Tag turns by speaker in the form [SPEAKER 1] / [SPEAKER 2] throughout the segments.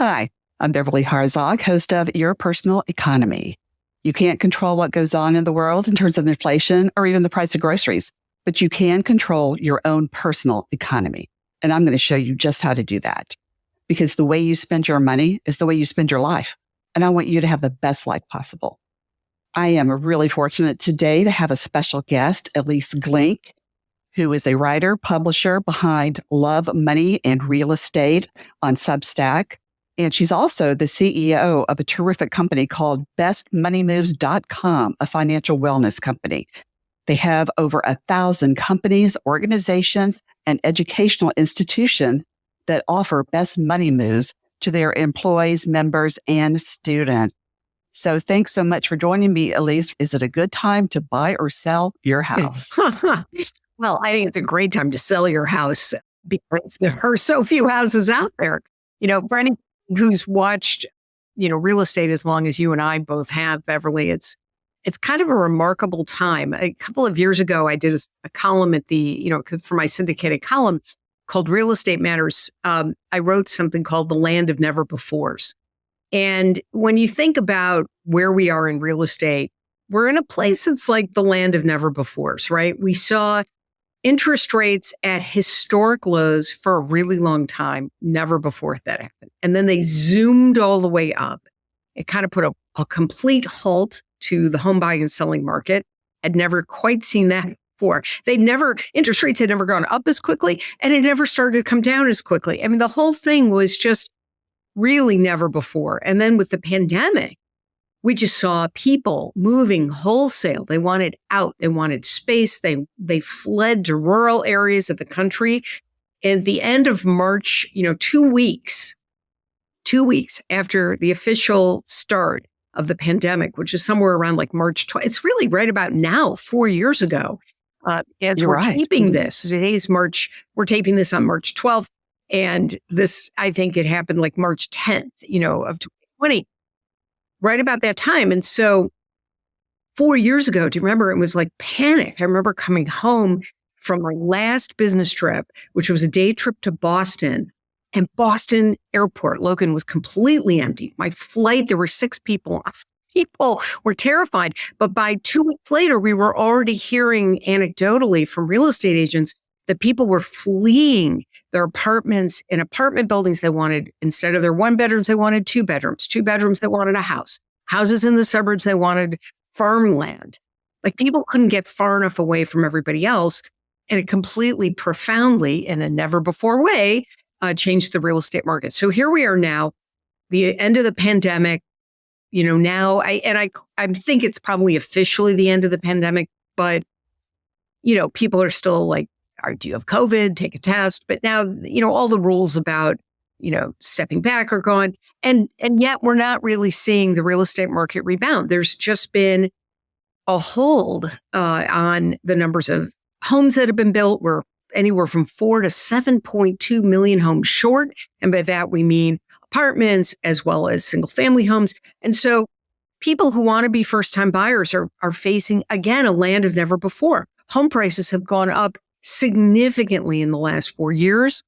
[SPEAKER 1] Hi, I'm Beverly Harzog, host of Your Personal Economy. You can't control what goes on in the world in terms of inflation or even the price of groceries, but you can control your own personal economy. And I'm going to show you just how to do that. Because the way you spend your money is the way you spend your life. And I want you to have the best life possible. I am really fortunate today to have a special guest, Ilyce Glink, who is a writer, publisher behind Love, Money, and Real Estate on Substack. And she's also the CEO of a terrific company called bestmoneymoves.com, a financial wellness company. They have over 1,000 companies, organizations, and educational institutions that offer best money moves to their employees, members, and students. So thanks so much for joining me, Ilyce. Is it a good time to buy or sell your house?
[SPEAKER 2] Well, I think it's a great time to sell your house because there are so few houses out there. For anyone who's watched, real estate as long as you and I both have, Beverly, it's kind of a remarkable time. A couple of years ago, I did a column at for my syndicated columns called Real Estate Matters. I wrote something called The Land of Never Befores. And when you think about where we are in real estate, we're in a place that's like the land of never befores, right? We saw interest rates at historic lows for a really long time. Never before that happened. And then they zoomed all the way up. It kind of put a complete halt to the home buying and selling market. I'd never quite seen that before. Interest rates had never gone up as quickly, and it never started to come down as quickly. I mean, the whole thing was just really never before. And then with the pandemic, we just saw people moving wholesale. They wanted out. They wanted space. They fled to rural areas of the country. At the end of March, 2 weeks after the official start of the pandemic, which is somewhere around like March 20th. It's really right about now, 4 years ago. Taping this. Today's March. We're taping this on March 12th. And this, I think it happened like March 10th, of 2020. Right about that time. And so 4 years ago, do you remember, it was like panic. I remember coming home from my last business trip, which was a day trip to Boston, and Boston Airport, Logan, was completely empty. My flight, there were 6 people. People were terrified. But by 2 weeks later, we were already hearing anecdotally from real estate agents that people were fleeing their apartments in apartment buildings. They wanted, instead of their 1 bedrooms, they wanted 2 bedrooms, 2 bedrooms, they wanted a house. Houses in the suburbs, they wanted farmland. Like, people couldn't get far enough away from everybody else. And it completely, profoundly, in a never before way, changed the real estate market. So here we are now, the end of the pandemic. Now I think it's probably officially the end of the pandemic, but people are still like, do you have COVID? Take a test. But now, all the rules about, stepping back are gone. And yet we're not really seeing the real estate market rebound. There's just been a hold on the numbers of homes that have been built. We're anywhere from 4 to 7.2 million homes short. And by that, we mean apartments as well as single family homes. And so people who want to be first time buyers are facing, again, a land of never before. Home prices have gone up significantly in the last 4 years,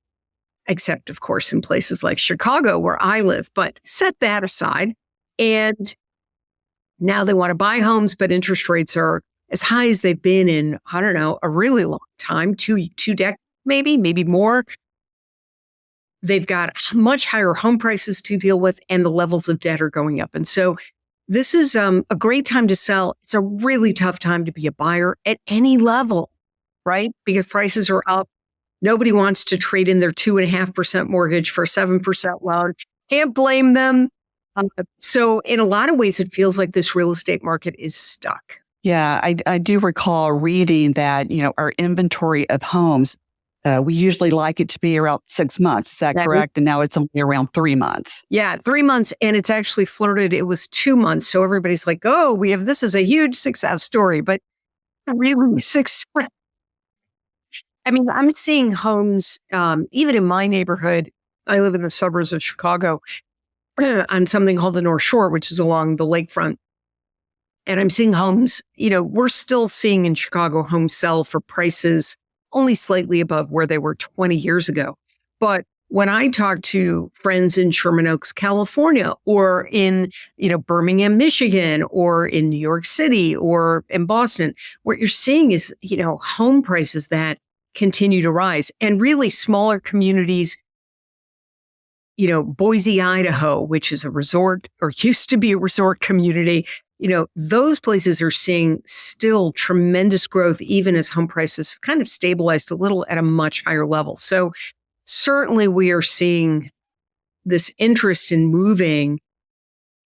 [SPEAKER 2] except, of course, in places like Chicago, where I live. But set that aside. And now they want to buy homes, but interest rates are as high as they've been in, I don't know, a really long time, two decades, maybe more. They've got much higher home prices to deal with, and the levels of debt are going up. And so this is a great time to sell. It's a really tough time to be a buyer at any level, right? Because prices are up. Nobody wants to trade in their 2.5% mortgage for a 7% loan. Can't blame them. So in a lot of ways, it feels like this real estate market is stuck.
[SPEAKER 1] Yeah, I do recall reading that, our inventory of homes, we usually like it to be around 6 months. Is that correct? And now it's only around 3 months.
[SPEAKER 2] Yeah, 3 months. And it's actually flirted. It was 2 months. So everybody's like, oh, we have this as a huge success story. But really, I'm seeing homes, even in my neighborhood. I live in the suburbs of Chicago on something called the North Shore, which is along the lakefront. And I'm seeing homes, we're still seeing in Chicago homes sell for prices only slightly above where they were 20 years ago. But when I talk to friends in Sherman Oaks, California, or in, Birmingham, Michigan, or in New York City, or in Boston, what you're seeing is, home prices that continue to rise, and really smaller communities, Boise, Idaho, which is a resort or used to be a resort community, those places are seeing still tremendous growth, even as home prices have kind of stabilized a little at a much higher level. So certainly we are seeing this interest in moving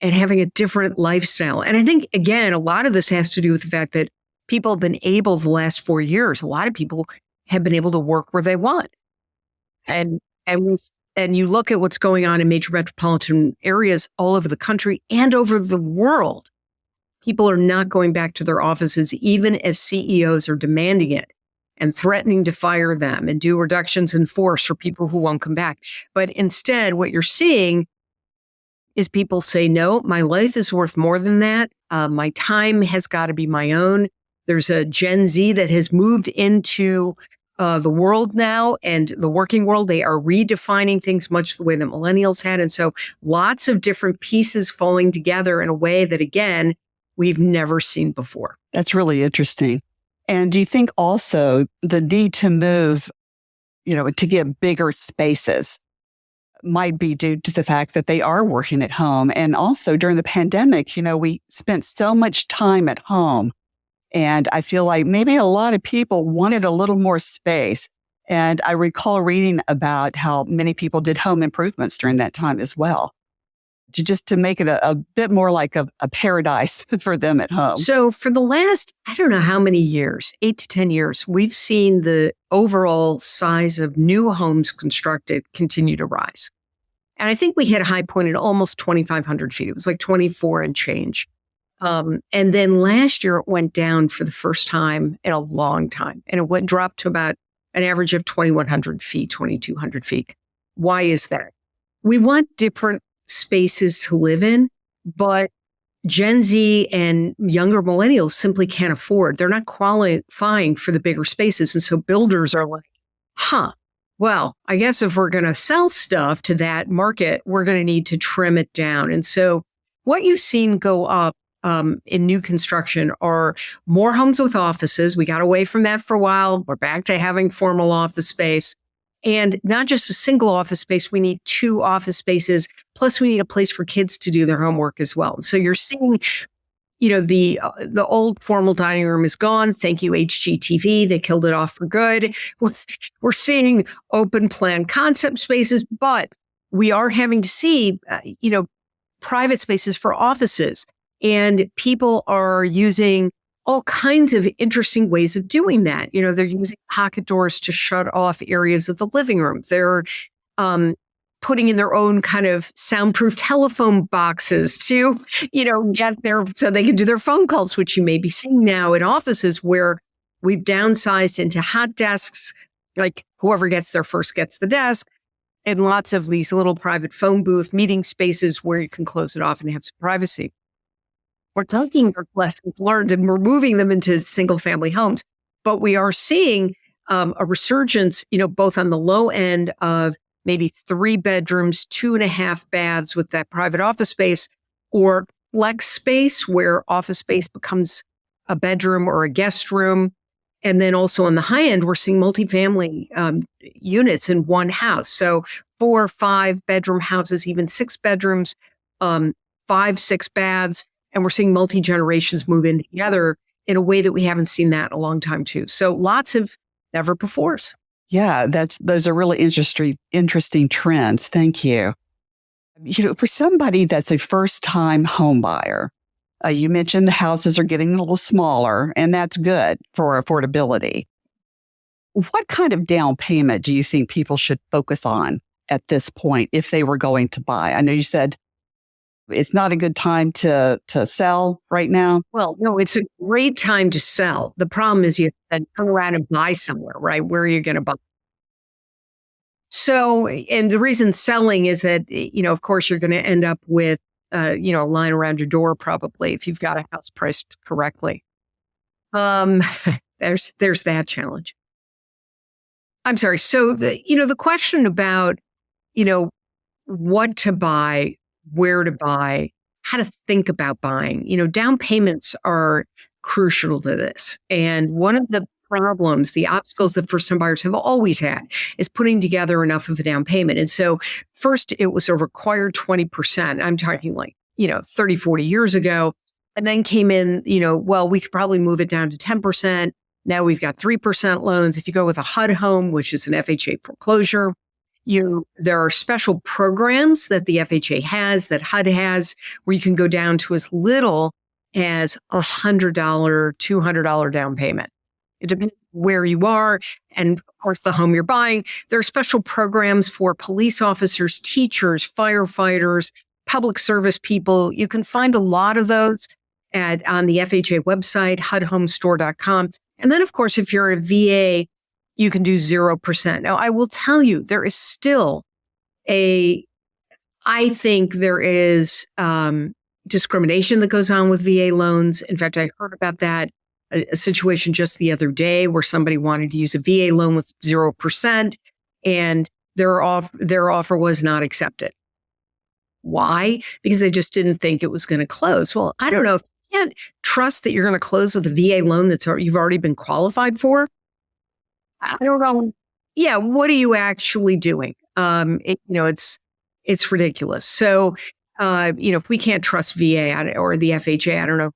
[SPEAKER 2] and having a different lifestyle. And I think, again, a lot of this has to do with the fact that people have been able the last 4 years, a lot of people have been able to work where they want. And you look at what's going on in major metropolitan areas all over the country and over the world. People are not going back to their offices, even as CEOs are demanding it and threatening to fire them and do reductions in force for people who won't come back. But instead, what you're seeing is people say, no, my life is worth more than that. My time has got to be my own. There's a Gen Z that has moved into the world now and the working world. They are redefining things much the way that millennials had. And so lots of different pieces falling together in a way that, again, we've never seen before.
[SPEAKER 1] That's really interesting. And do you think also the need to move, to get bigger spaces might be due to the fact that they are working at home? And also during the pandemic, we spent so much time at home. And I feel like maybe a lot of people wanted a little more space. And I recall reading about how many people did home improvements during that time as well, to make it a bit more like a paradise for them at home.
[SPEAKER 2] So for the last, I don't know how many years, 8 to 10 years, we've seen the overall size of new homes constructed continue to rise. And I think we hit a high point at almost 2,500 feet. It was like 24 and change. And then last year it went down for the first time in a long time. And it dropped to about an average of 2,100 feet, 2,200 feet. Why is that? We want different spaces to live in, but Gen Z and younger millennials simply can't afford. They're not qualifying for the bigger spaces. And so builders are like, well, I guess if we're going to sell stuff to that market, we're going to need to trim it down. And so what you've seen go up in new construction are more homes with offices. We got away from that for a while. We're back to having formal office space. And not just a single office space, we need 2 office spaces. Plus, we need a place for kids to do their homework as well. So you're seeing, the old formal dining room is gone. Thank you, HGTV. They killed it off for good. We're seeing open plan concept spaces, but we are having to see, private spaces for offices. And people are using all kinds of interesting ways of doing that. They're using pocket doors to shut off areas of the living room. They're putting in their own kind of soundproof telephone boxes to, get there so they can do their phone calls, which you may be seeing now in offices where we've downsized into hot desks, like whoever gets there first gets the desk, and lots of these little private phone booth meeting spaces where you can close it off and have some privacy. We're taking our lessons learned and we're moving them into single family homes. But we are seeing a resurgence, both on the low end of maybe 3 bedrooms, 2.5 baths with that private office space, or flex space where office space becomes a bedroom or a guest room. And then also on the high end, we're seeing multifamily units in one house. So 4 or 5 bedroom houses, even 6 bedrooms, 5, 6 baths. And we're seeing multi-generations move in together in a way that we haven't seen that in a long time too. So lots of never befores.
[SPEAKER 1] Yeah, those are really interesting trends. Thank you. For somebody that's a first-time home buyer, you mentioned the houses are getting a little smaller, and that's good for affordability. What kind of down payment do you think people should focus on at this point if they were going to buy? I know you said it's not a good time to sell right now.
[SPEAKER 2] Well, no, it's a great time to sell. The problem is you then turn around and buy somewhere, right? Where are you going to buy? So, and the reason selling is that, of course, you're going to end up with, a line around your door probably if you've got a house priced correctly. There's that challenge. I'm sorry. So the question about you know, what to buy, where to buy, how to think about buying. Down payments are crucial to this. And one of the problems, the obstacles that first time buyers have always had is putting together enough of a down payment. And so first it was a required 20%. I'm talking like, 30, 40 years ago. And then came in, well, we could probably move it down to 10%. Now we've got 3% loans. If you go with a HUD home, which is an FHA foreclosure, there are special programs that the FHA has, that HUD has, where you can go down to as little as $100, $200 down payment. It depends where you are and, of course, the home you're buying. There are special programs for police officers, teachers, firefighters, public service people. You can find a lot of those on the FHA website, hudhomestore.com. And then, of course, if you're a VA, you can do 0%. Now, I will tell you, there is still I think there is discrimination that goes on with VA loans. In fact, I heard about that, a situation just the other day where somebody wanted to use a VA loan with 0% and their offer was not accepted. Why? Because they just didn't think it was going to close. Well, I don't know. If you can't trust that you're going to close with a VA loan you've already been qualified for, I don't know. Yeah, what are you actually doing? It's ridiculous. So, if we can't trust VA or the FHA, I don't know,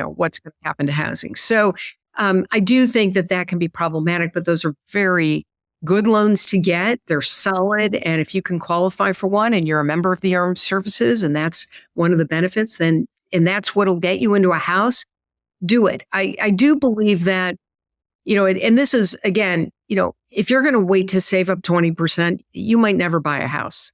[SPEAKER 2] what's going to happen to housing. So, I do think that can be problematic, but those are very good loans to get. They're solid. And if you can qualify for one and you're a member of the armed services and that's one of the benefits, and that's what'll get you into a house, do it. I do believe that, and this is, again, if you're going to wait to save up 20%, you might never buy a house.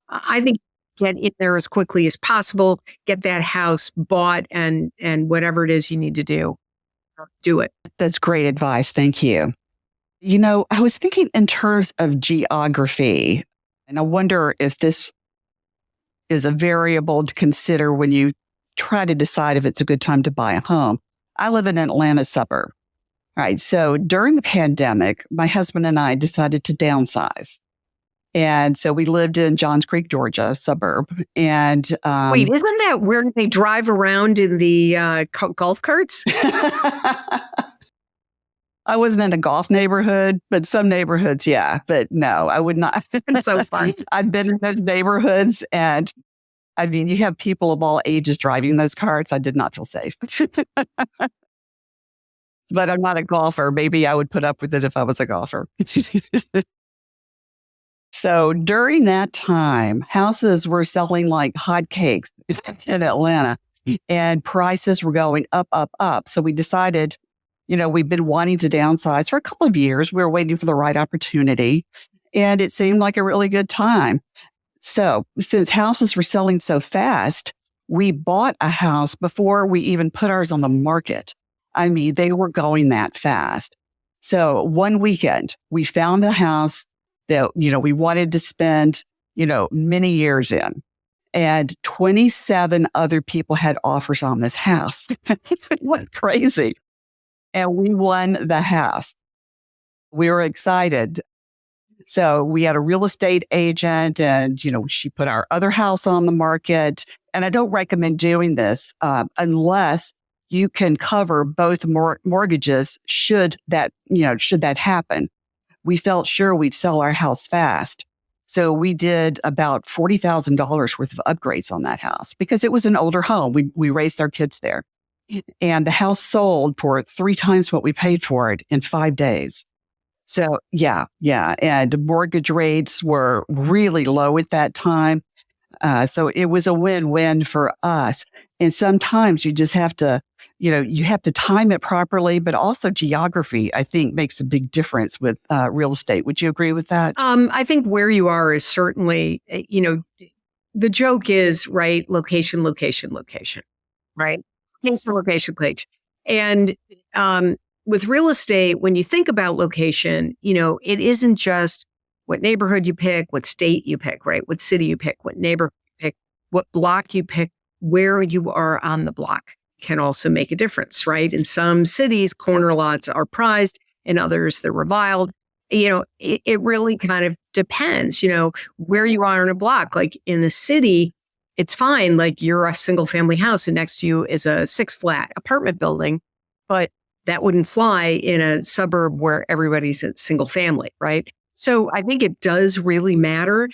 [SPEAKER 2] I think get in there as quickly as possible, get that house bought and whatever it is you need to do it.
[SPEAKER 1] That's great advice. Thank you. I was thinking in terms of geography, and I wonder if this is a variable to consider when you try to decide if it's a good time to buy a home. I live in an Atlanta suburb. All right. So during the pandemic, my husband and I decided to downsize. And so we lived in Johns Creek, Georgia, suburb. And
[SPEAKER 2] wait, isn't that where they drive around in the golf carts?
[SPEAKER 1] I wasn't in a golf neighborhood, but some neighborhoods, yeah. But no, I would not.
[SPEAKER 2] It's so fun.
[SPEAKER 1] I've been in those neighborhoods, and I mean, you have people of all ages driving those carts. I did not feel safe. But I'm not a golfer. Maybe I would put up with it if I was a golfer. So during that time, houses were selling like hotcakes in Atlanta, and prices were going up, up, up. So we decided, we've been wanting to downsize for a couple of years. We were waiting for the right opportunity, and it seemed like a really good time. So since houses were selling so fast, we bought a house before we even put ours on the market. I mean, they were going that fast. So one weekend, we found a house that, we wanted to spend, many years in. And 27 other people had offers on this house. It went crazy. And we won the house. We were excited. So we had a real estate agent and, she put our other house on the market. And I don't recommend doing this unless you can cover both mortgages should that happen. We felt sure we'd sell our house fast. So we did about $40,000 worth of upgrades on that house because it was an older home. We raised our kids there. And the house sold for 3 times what we paid for it in 5 days. So yeah. And mortgage rates were really low at that time. So it was a win-win for us. And sometimes you just have to, you have to time it properly, but also geography, I think, makes a big difference with real estate. Would you agree with that?
[SPEAKER 2] I think where you are is certainly, the joke is, right, location, right? Location. And with real estate, when you think about location, it isn't just what neighborhood you pick, what state you pick, right? What city you pick, what neighborhood you pick, what block you pick, where you are on the block can also make a difference, right? In some cities, corner lots are prized. In others, they're reviled. It really kind of depends, where you are in a block. Like in a city, it's fine. Like you're a single family house and next to you is a 6-flat apartment building, but that wouldn't fly in a suburb where everybody's a single family, right? So I think it does really matter.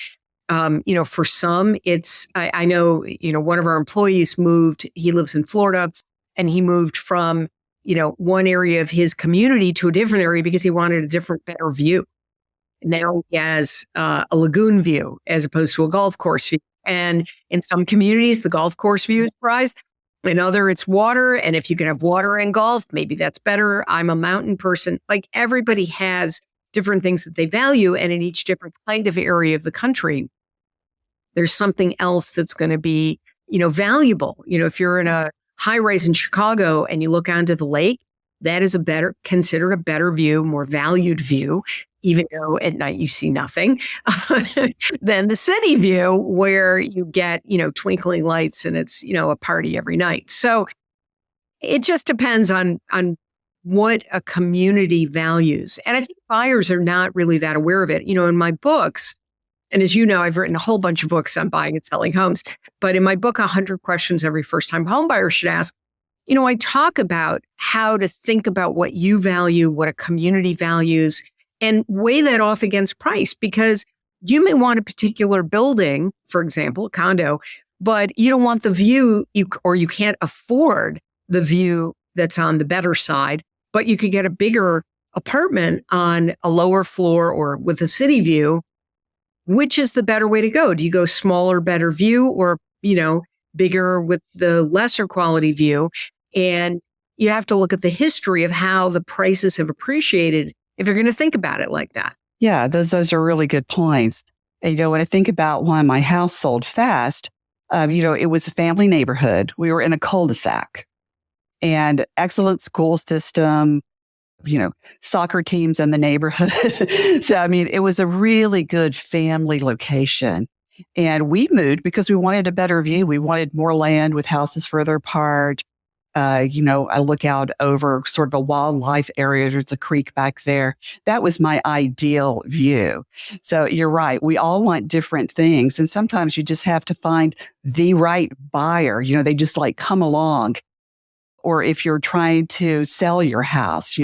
[SPEAKER 2] For some, I know, one of our employees moved, he lives in Florida, and he moved from, one area of his community to a different area because he wanted a different, better view. Now he has a lagoon view as opposed to a golf course view. And in some communities, the golf course view is prized. In other, it's water. And if you can have water and golf, maybe that's better. I'm a mountain person. Like everybody has different things that they value. And in each different kind of area of the country, there's something else that's going to be, valuable. If you're in a high rise in Chicago and you look onto the lake, that is considered a better view, more valued view, even though at night you see nothing, than the city view where you get, twinkling lights and it's, a party every night. So it just depends on what a community values. And I think buyers are not really that aware of it. In my books, and as you know, I've written a whole bunch of books on buying and selling homes. But in my book, 100 Questions Every First-Time Homebuyer Should Ask, I talk about how to think about what you value, what a community values, and weigh that off against price. Because you may want a particular building, for example, a condo, but you don't want the view, or you can't afford the view that's on the better side, but you could get a bigger apartment on a lower floor or with a city view. Which is the better way to go? Do you go smaller, better view, or, bigger with the lesser quality view? And you have to look at the history of how the prices have appreciated if you're going to think about it like that.
[SPEAKER 1] Yeah, those are really good points. And, when I think about why my house sold fast, it was a family neighborhood. We were in a cul-de-sac and excellent school system, soccer teams in the neighborhood. So, it was a really good family location. And we moved because we wanted a better view. We wanted more land with houses further apart. I look out over sort of a wildlife area. There's a creek back there. That was my ideal view. So you're right. We all want different things. And sometimes you just have to find the right buyer. They just come along. Or if you're trying to sell your house,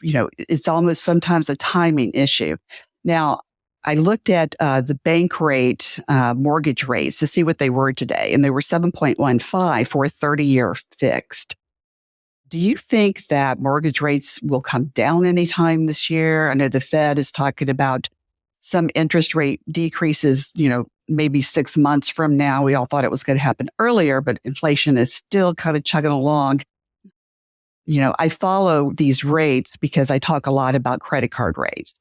[SPEAKER 1] it's almost sometimes a timing issue. Now, I looked at the bank rate, mortgage rates to see what they were today, and they were 7.15 for a 30-year fixed. Do you think that mortgage rates will come down anytime this year? I know the Fed is talking about some interest rate decreases, maybe 6 months from now. We all thought it was going to happen earlier, but inflation is still kind of chugging along. I follow these rates because I talk a lot about credit card rates.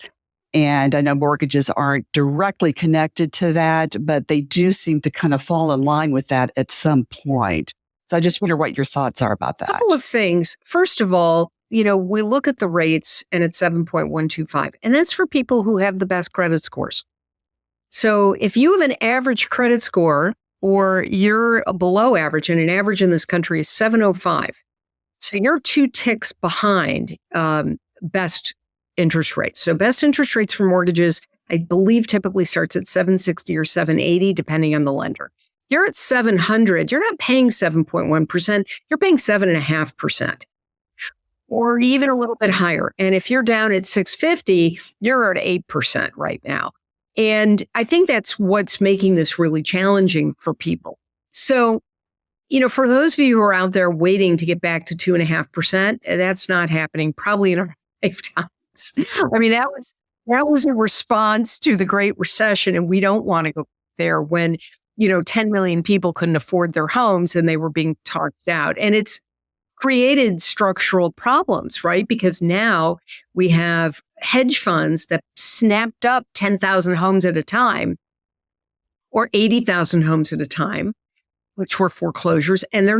[SPEAKER 1] And I know mortgages aren't directly connected to that, but they do seem to kind of fall in line with that at some point. So I just wonder what your thoughts are about that.
[SPEAKER 2] A couple of things. First of all, we look at the rates and it's 7.125, and that's for people who have the best credit scores. So if you have an average credit score or you're below average, and an average in this country is 705, so you're 2 ticks behind best interest rates. So best interest rates for mortgages, I believe, typically starts at 760 or 780, depending on the lender. You're at 700, you're not paying 7.1%, you're paying 7.5%. Or even a little bit higher. And if you're down at 650, you're at 8% right now. And I think that's what's making this really challenging for people. So, for those of you who are out there waiting to get back to 2.5%, that's not happening probably in our lifetimes. That was a response to the Great Recession, and we don't want to go there when, 10 million people couldn't afford their homes and they were being tossed out. And it's created structural problems, right? Because now we have hedge funds that snapped up 10,000 homes at a time or 80,000 homes at a time, which were foreclosures, and they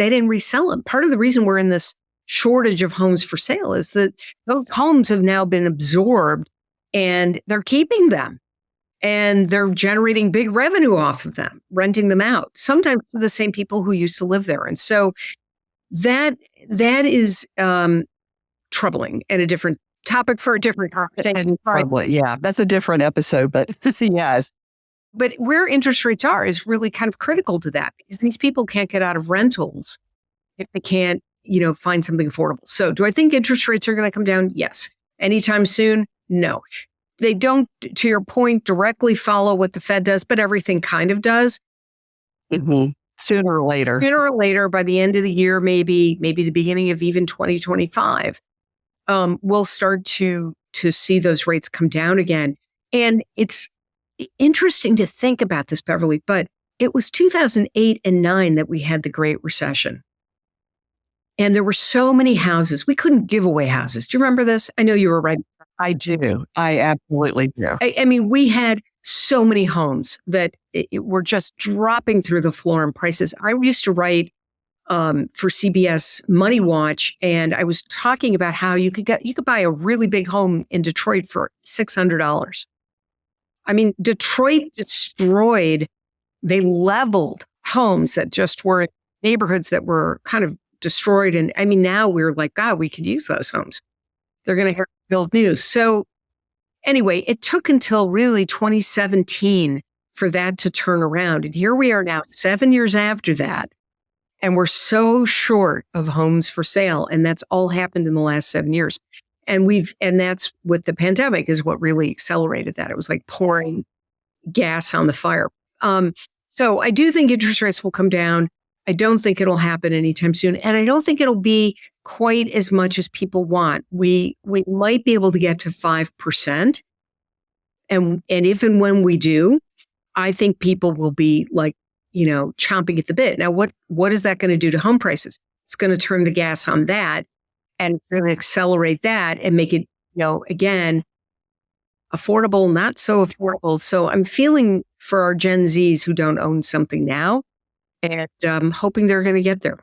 [SPEAKER 2] didn't resell them. Part of the reason we're in this shortage of homes for sale is that those homes have now been absorbed and they're keeping them and they're generating big revenue off of them, renting them out, sometimes to the same people who used to live there. And so that is troubling at a different topic for a different conversation. Right.
[SPEAKER 1] Probably, yeah, that's a different episode, but yes.
[SPEAKER 2] But where interest rates are is really kind of critical to that because these people can't get out of rentals if they can't, find something affordable. So do I think interest rates are going to come down? Yes. Anytime soon? No. They don't, to your point, directly follow what the Fed does, but everything kind of does.
[SPEAKER 1] Mm-hmm. Sooner or later.
[SPEAKER 2] Sooner or later, by the end of the year, maybe the beginning of even 2025, we'll start to see those rates come down again. And it's interesting to think about this, Beverly, but it was 2008 and 9 that we had the Great Recession. And there were so many houses. We couldn't give away houses. Do you remember this? I know you were right.
[SPEAKER 1] I do. I absolutely do.
[SPEAKER 2] I mean, we had so many homes that were just dropping through the floor in prices. I used to write for CBS Money Watch, and I was talking about how you could buy a really big home in Detroit for $600. I mean, Detroit destroyed. They leveled homes that just were in neighborhoods that were kind of destroyed. And I mean, now we're like, God, we could use those homes. They're going to build new. So anyway, it took until really 2017 for that to turn around. And here we are now, 7 years after that. And we're so short of homes for sale. And that's all happened in the last 7 years. And that's with the pandemic is what really accelerated that. It was like pouring gas on the fire. So I do think interest rates will come down. I don't think it'll happen anytime soon. And I don't think it'll be quite as much as people want. We might be able to get to 5%. And if and when we do, I think people will be like, chomping at the bit. Now, what is that going to do to home prices? It's going to turn the gas on that, and it's going to accelerate that and make it, again, affordable, not so affordable. So I'm feeling for our Gen Zs who don't own something now, and hoping they're going to get there.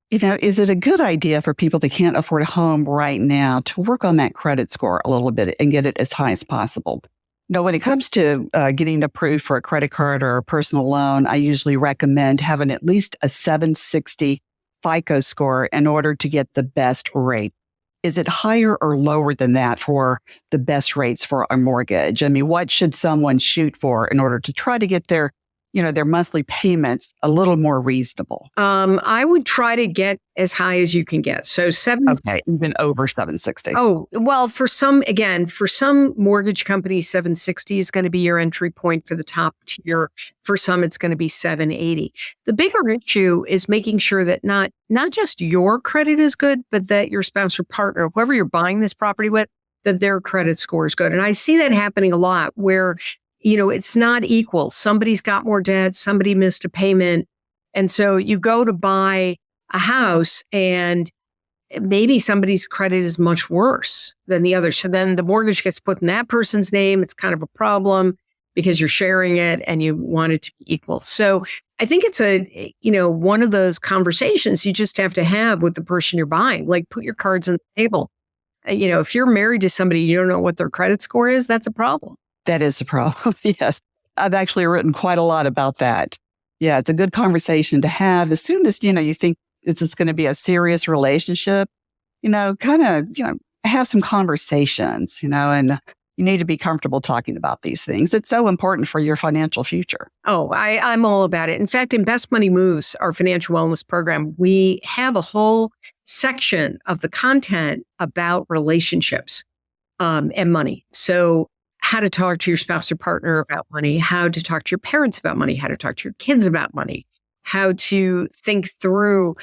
[SPEAKER 1] Is it a good idea for people that can't afford a home right now to work on that credit score a little bit and get it as high as possible? When it comes to getting approved for a credit card or a personal loan, I usually recommend having at least a 760 FICO score in order to get the best rate. Is it higher or lower than that for the best rates for a mortgage? I mean, what should someone shoot for in order to try to get their monthly payments a little more reasonable?
[SPEAKER 2] I would try to get as high as you can get. So
[SPEAKER 1] even over 760.
[SPEAKER 2] Oh, well, for some mortgage companies, 760 is going to be your entry point for the top tier. For some, it's going to be 780. The bigger issue is making sure that not just your credit is good, but that your spouse or partner, whoever you're buying this property with, that their credit score is good. And I see that happening a lot where it's not equal. Somebody's got more debt. Somebody missed a payment. And so you go to buy a house and maybe somebody's credit is much worse than the other. So then the mortgage gets put in that person's name. It's kind of a problem because you're sharing it and you want it to be equal. So I think it's one of those conversations you just have to have with the person you're buying. Like, put your cards on the table. If you're married to somebody, you don't know what their credit score is, that's a problem.
[SPEAKER 1] That is a problem. Yes. I've actually written quite a lot about that. Yeah, it's a good conversation to have. As soon as, you think it's just going to be a serious relationship, have some conversations, and you need to be comfortable talking about these things. It's so important for your financial future.
[SPEAKER 2] Oh, I'm all about it. In fact, in Best Money Moves, our financial wellness program, we have a whole section of the content about relationships and money. So how to talk to your spouse or partner about money, how to talk to your parents about money, how to talk to your kids about money, how to think through,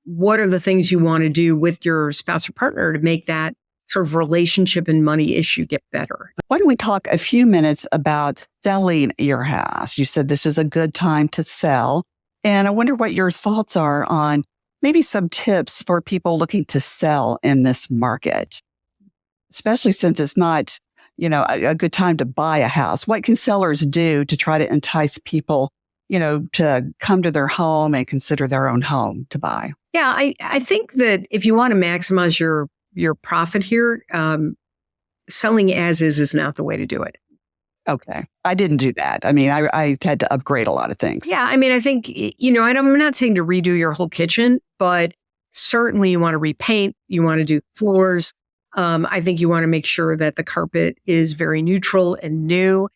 [SPEAKER 2] what are the things you want to do with your spouse or partner to make that sort of relationship and money issue get better.
[SPEAKER 1] Why don't we talk a few minutes about selling your house? You said this is a good time to sell. And I wonder what your thoughts are on maybe some tips for people looking to sell in this market, especially since it's not a good time to buy a house. What can sellers do to try to entice people, to come to their home and consider their own home to buy?
[SPEAKER 2] Yeah, I think that if you want to maximize your profit here, selling as is not the way to do it.
[SPEAKER 1] Okay. I didn't do that. I mean, I had to upgrade a lot of things.
[SPEAKER 2] Yeah. I mean, I think, I'm not saying to redo your whole kitchen, but certainly you want to repaint, you want to do floors. I think you want to make sure that the carpet is very neutral and new.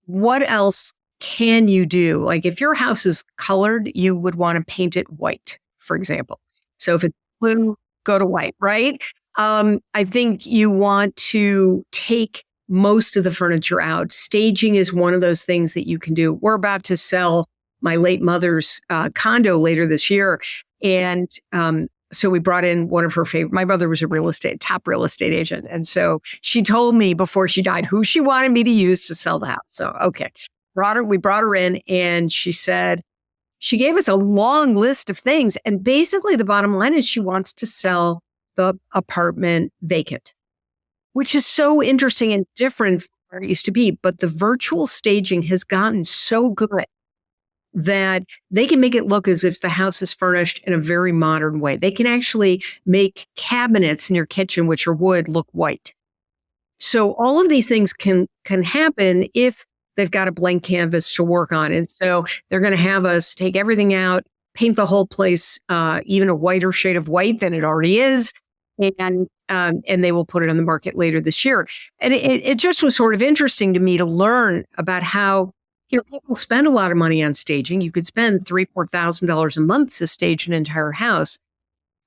[SPEAKER 2] What else can you do? Like if your house is colored, you would want to paint it white, for example. So if it's blue, go to white, right? I think you want to take most of the furniture out. Staging is one of those things that you can do. We're about to sell my late mother's condo later this year. And so we brought in one of her favorite, my mother was a top real estate agent. And so she told me before she died who she wanted me to use to sell the house. So, okay, we brought her in and she said, she gave us a long list of things. And basically the bottom line is she wants to sell the apartment vacant, which is so interesting and different from where it used to be. But the virtual staging has gotten so good that they can make it look as if the house is furnished in a very modern way. They can actually make cabinets in your kitchen, which are wood, look white. So all of these things can happen if they've got a blank canvas to work on. And so they're going to have us take everything out, paint the whole place even a whiter shade of white than it already is. And they will put it on the market later this year. And it just was sort of interesting to me to learn about how, people spend a lot of money on staging. You could spend $3,000-$4,000 a month to stage an entire house,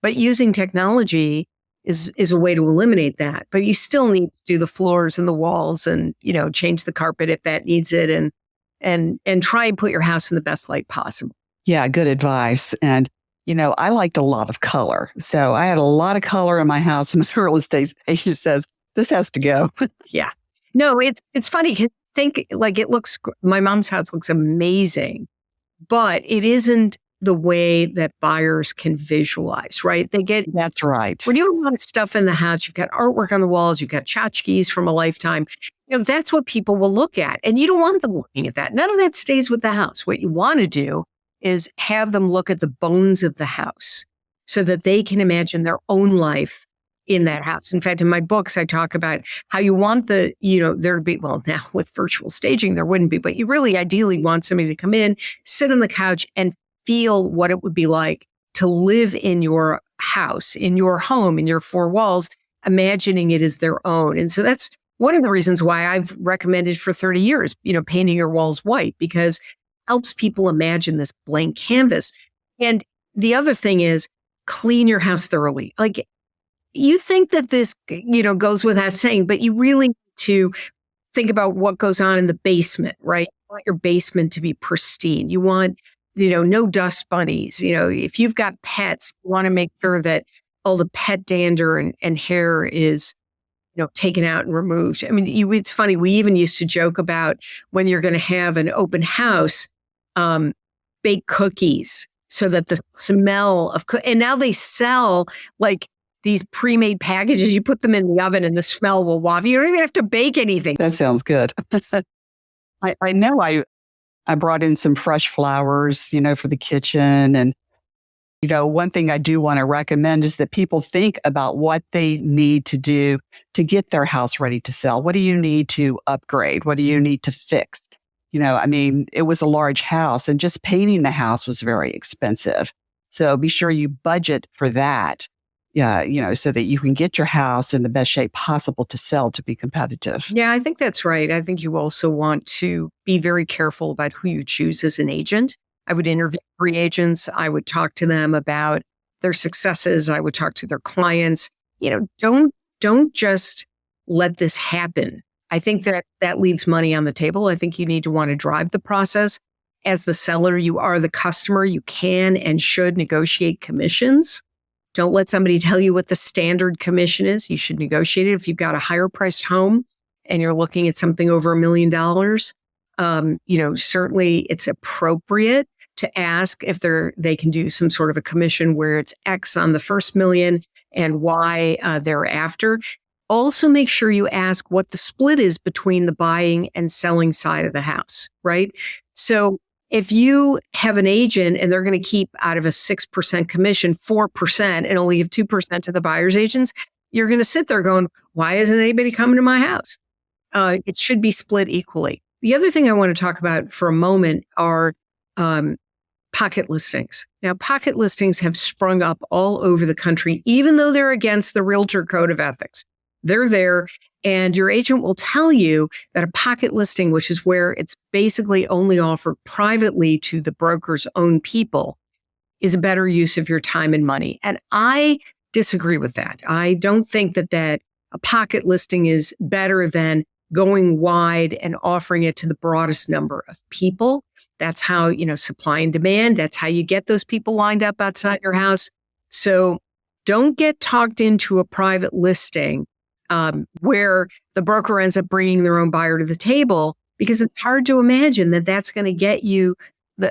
[SPEAKER 2] but using technology is a way to eliminate that. But you still need to do the floors and the walls and, change the carpet if that needs it and try and put your house in the best light possible.
[SPEAKER 1] Yeah, good advice. And, I liked a lot of color. So I had a lot of color in my house, and the real estate agent says, this has to go.
[SPEAKER 2] Yeah. No, it's funny. Think like my mom's house looks amazing, but it isn't the way that buyers can visualize, right?
[SPEAKER 1] That's right.
[SPEAKER 2] When you have a lot of stuff in the house, you've got artwork on the walls, you've got tchotchkes from a lifetime, that's what people will look at. And you don't want them looking at that. None of that stays with the house. What you want to do is have them look at the bones of the house so that they can imagine their own life in that house. In fact, in my books, I talk about how you want there to be, well, now with virtual staging, there wouldn't be, but you really ideally want somebody to come in, sit on the couch and feel what it would be like to live in your house, in your home, in your four walls, imagining it as their own. And so that's one of the reasons why I've recommended for 30 years, painting your walls white, because it helps people imagine this blank canvas. And the other thing is clean your house thoroughly. Like, you think that this, goes without saying, but you really need to think about what goes on in the basement, right? You want your basement to be pristine. You want, no dust bunnies. If you've got pets, you want to make sure that all the pet dander and hair is, taken out and removed. I mean, it's funny. We even used to joke about when you're going to have an open house, bake cookies so that the smell of, and now they sell like these pre-made packages. You put them in the oven and the smell will waft. You don't even have to bake anything.
[SPEAKER 1] That sounds good. I know I brought in some fresh flowers, for the kitchen. And, one thing I do want to recommend is that people think about what they need to do to get their house ready to sell. What do you need to upgrade? What do you need to fix? It was a large house and just painting the house was very expensive. So be sure you budget for that. Yeah, so that you can get your house in the best shape possible to sell, to be competitive.
[SPEAKER 2] Yeah, I think that's right. I think you also want to be very careful about who you choose as an agent. I would interview 3 agents. I would talk to them about their successes. I would talk to their clients. Don't just let this happen. I think that leaves money on the table. I think you need to want to drive the process. As the seller, you are the customer. You can and should negotiate commissions. Don't let somebody tell you what the standard commission is. You should negotiate it. If you've got a higher priced home and you're looking at something over $1 million, certainly it's appropriate to ask if they can do some sort of a commission where it's X on the first million and Y thereafter. Also make sure you ask what the split is between the buying and selling side of the house, right? So if you have an agent and they're going to keep out of a 6% commission, 4% and only give 2% to the buyer's agents, you're going to sit there going, why isn't anybody coming to my house? It should be split equally. The other thing I want to talk about for a moment are pocket listings. Now, pocket listings have sprung up all over the country, even though they're against the realtor code of ethics. They're there, and your agent will tell you that a pocket listing, which is where it's basically only offered privately to the broker's own people, is a better use of your time and money. And I disagree with that. I don't think that a pocket listing is better than going wide and offering it to the broadest number of people. That's how, supply and demand. That's how you get those people lined up outside your house. So don't get talked into a private listing where the broker ends up bringing their own buyer to the table, because it's hard to imagine that that's going to get you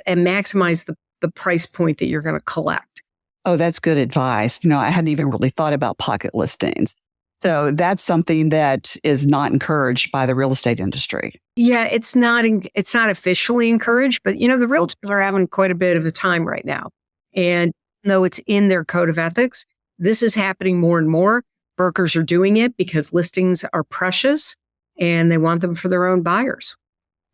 [SPEAKER 2] and maximize the price point that you're going to collect.
[SPEAKER 1] Oh, that's good advice. I hadn't even really thought about pocket listings. So that's something that is not encouraged by the real estate industry.
[SPEAKER 2] Yeah, it's not officially encouraged, but the realtors are having quite a bit of a time right now. And though it's in their code of ethics, this is happening more and more. Brokers are doing it because listings are precious and they want them for their own buyers.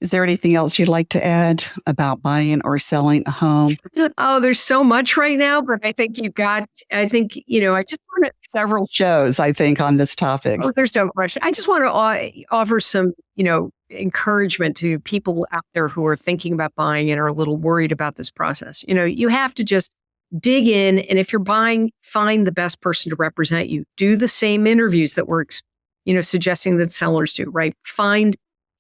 [SPEAKER 1] Is there anything else you'd like to add about buying or selling a home?
[SPEAKER 2] Oh, there's so much right now, but I think I just want to
[SPEAKER 1] Several shows, I think, on this topic.
[SPEAKER 2] Oh, there's no question. I just want to offer some, encouragement to people out there who are thinking about buying and are a little worried about this process. You have to just dig in. And if you're buying, find the best person to represent you. Do the same interviews that we're, suggesting that sellers do, right? Find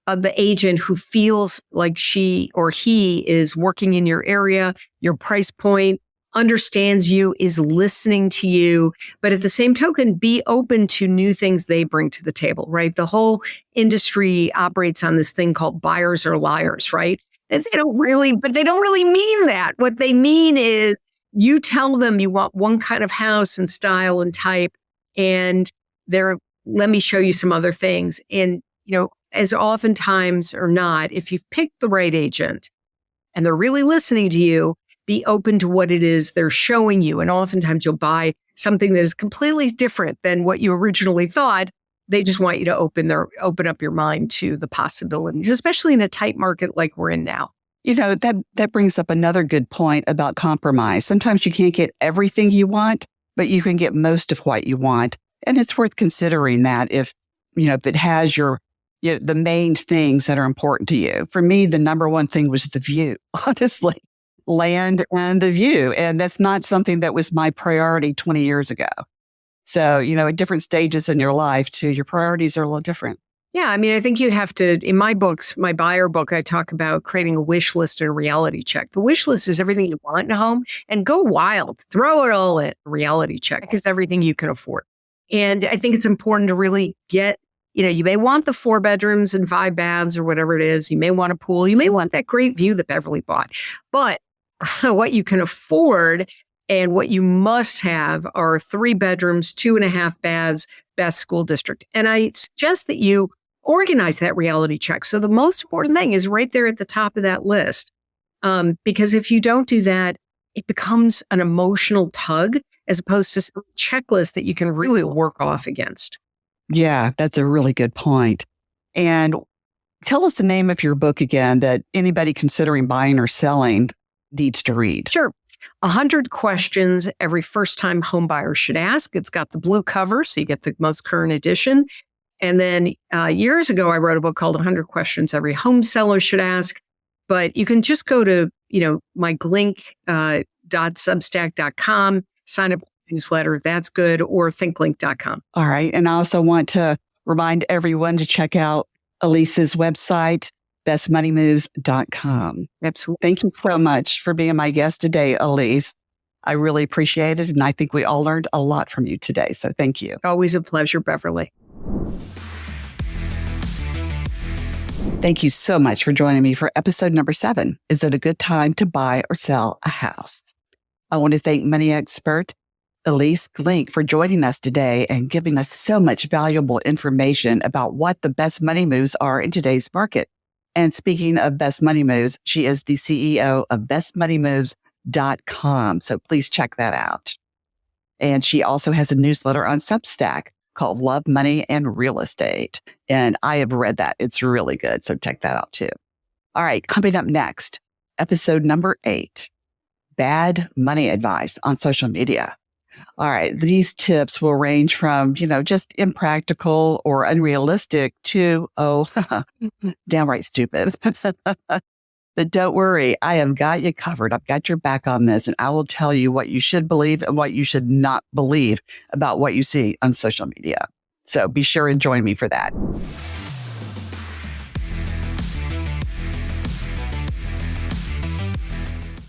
[SPEAKER 2] the agent who feels like she or he is working in your area, your price point, understands you, is listening to you, but at the same token, be open to new things they bring to the table, right? The whole industry operates on this thing called buyers are liars, right? And they don't really mean that. What they mean is you tell them you want one kind of house and style and type, and let me show you some other things. And, as oftentimes or not, if you've picked the right agent and they're really listening to you, be open to what it is they're showing you. And oftentimes you'll buy something that is completely different than what you originally thought. They just want you to open up your mind to the possibilities, especially in a tight market like we're in now.
[SPEAKER 1] That brings up another good point about compromise. Sometimes you can't get everything you want, but you can get most of what you want. And it's worth considering that if it has the main things that are important to you. For me, the number one thing was the view, honestly, land and the view. And that's not something that was my priority 20 years ago. So, at different stages in your life too, your priorities are a little different.
[SPEAKER 2] Yeah. I mean, I think you have to, in my buyer book, I talk about creating a wish list and a reality check. The wish list is everything you want in a home, and go wild, throw it all in. A reality check is everything you can afford. And I think it's important to really get, you may want the 4 bedrooms and 5 baths or whatever it is. You may want a pool. You may want that great view that Beverly bought. But what you can afford and what you must have are 3 bedrooms, 2.5 baths, best school district. And I suggest that you organize that reality check. So the most important thing is right there at the top of that list. Because if you don't do that, it becomes an emotional tug as opposed to some checklist that you can really work off against.
[SPEAKER 1] Yeah, that's a really good point. And tell us the name of your book again that anybody considering buying or selling needs to read.
[SPEAKER 2] Sure. 100 questions every first-time homebuyer should ask. It's got the blue cover, so you get the most current edition. And then years ago, I wrote a book called 100 Questions Every Home Seller Should Ask. But you can just go to, my glink.substack.com, sign up for the newsletter. That's good. Or thinklink.com.
[SPEAKER 1] All right. And I also want to remind everyone to check out Ilyce's website, bestmoneymoves.com.
[SPEAKER 2] Absolutely.
[SPEAKER 1] Thank you so much for being my guest today, Ilyce. I really appreciate it. And I think we all learned a lot from you today. So thank you.
[SPEAKER 2] Always a pleasure, Beverly.
[SPEAKER 1] Thank you so much for joining me for episode number 7. Is it a good time to buy or sell a house? I want to thank money expert Ilyce Glink for joining us today and giving us so much valuable information about what the best money moves are in today's market. And speaking of best money moves, she is the CEO of bestmoneymoves.com. So please check that out. And she also has a newsletter on Substack called Love, Money, and Real Estate. And I have read that. It's really good. So check that out too. All right. Coming up next, episode number 8. bad money advice on social media. All right. These tips will range from, just impractical or unrealistic to, downright stupid. But don't worry, I have got you covered. I've got your back on this, and I will tell you what you should believe and what you should not believe about what you see on social media. So be sure and join me for that.